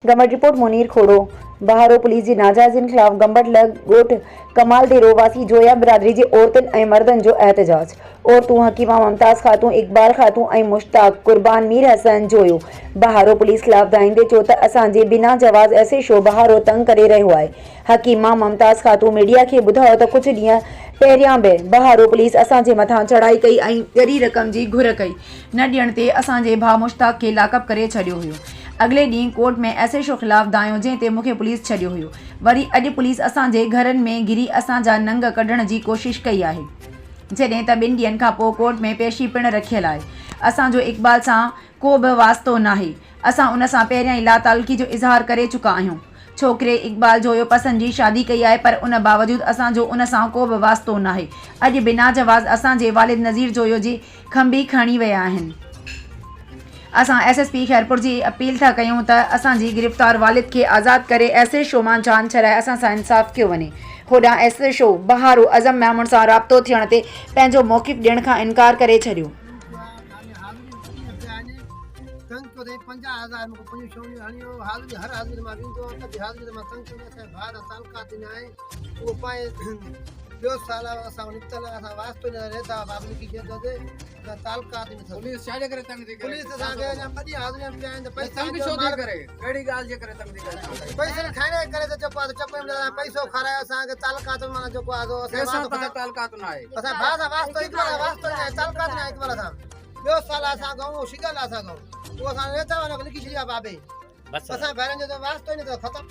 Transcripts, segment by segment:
Gambat report Munir खोड़ो। बहारो police जी नाजायज़नि खिलाफ़ गंबट लग ॻोठ कमाल दे रोवासी जोया बिरादरी जे औरतुनि ऐं मर्दनि जो एहतजाज। औरतूं हकीमा मुमताज़ खातून, इकबाल खातून ऐं मुश्ताक कुर्बान मीर हसन जोयो। बहारो पुलिस खिलाफ़ दाईंदे चयो त असांजे बिना जवाज़ ऐसे शो बहारो तंग करे रहियो आहे। हकीमा मुमताज़ खातून मीडिया खे ॿुधायो त कुझु ॾींहं पहिरियां बि बहारो पुलिस असांजे मथां चढ़ाई कई ऐं ॻरी रक़म जी घुर कई। न ॾियण ते असांजे भाउ मुश्ताक खे लाकअप करे छॾियो हुयो। अॻिले ॾींहुं कोर्ट में एसएचओ ख़िलाफ़ दायो, जंहिं ते मूंखे पुलिस छॾियो हुयो। वरी अॼु पुलिस असांजे घरनि में घिरी असांजा नंग कढण जी कोशिश कई आहे, जॾहिं त 2 ॾींहंनि खां पोइ कोर्ट में पेशी पिणु रखियल आहे। असांजो इक़बाल सां को बि वास्तो नाहे। असां उन सां पहिरियां ई लातालुकी जो इज़हार करे चुका आहियूं। छोकिरे इक़बाल जोयो पसंदि जी शादी कई आहे, पर उन बावजूदि असांजो उन सां को बि वास्तो नाहे। अॼु बिना जवाज़ असांजे वालिद नज़ीर जोयो जी खंबी खणी विया आहिनि। असां एसएसपी खैरपुर जी अपील था कयूं त असांजी गिरफ़्तार वालिद खे आज़ादु करे एसएचओ मां जान छॾाए असां सां इंसाफ़ कयो वञे। होॾां एसएचओ बहारो अज़म मामून सां राब्तो थियण ते पंहिंजो मौक़िफ़ ॾियण खां इनकार करे छॾियो। पुलिस छाजे करे तंग थी करे? पुलिस असांखे अञा ॿधी हाज़िरियूं पिया आहिनि त पैसा छो थी करे? कहिड़ी ॻाल्हि जे करे तंग थी करे? पैसे खाइण करे त चुप आहे, चुप में पैसो खारायो असांखे तालुकात माना जेको आहे पैसो तव्हां तालुकात न आहे। असां भाउ सां वास्तो हिकु वारो वास्तो न आहे, तालुकात न आहे हिकु वारो सां। ॿियो साल असां गांव शिगल आहे असां गांव, उहो असां नेता वारा लिखी छॾिया बाबे। असां भेरनि जो त वास्तो ई न अथव ख़तमु।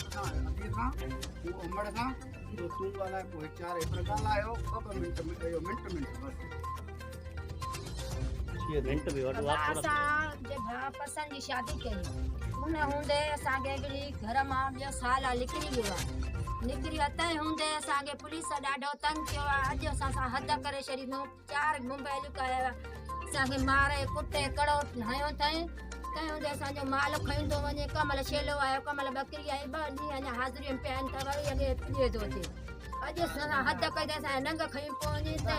तूं उमड़ सां तूं ॻाल्हाए पोइ 4 एतिरो ॻाल्हायो, ॿ मिंट में कयो, मिंट बस। असांजे भाउ पसंदि जी शादी कई, उन हूंदे असांखे हिकिड़ी घर मां ॿियो साल आहे निकिरी वियो आहे। निकिरी अतई हूंदे असांखे पुलिस ॾाढो तंग कयो आहे। अॼु असां सां हद करे छॾियूं, 4 मोबाइल कया, असांखे मारे कुटे कड़ो हयो अथई। तंहिं हूंदे असांजो माल खईंदो वञे, कमल छेलो आयो, कमल बकरी आई, 2 ॾींहं अञा हाज़िरियूं पिया आहिनि त वरी अॻे पुॼे थो अचे। अॼु असां हद कई त असांजा नंग खयूं पोइ वञे त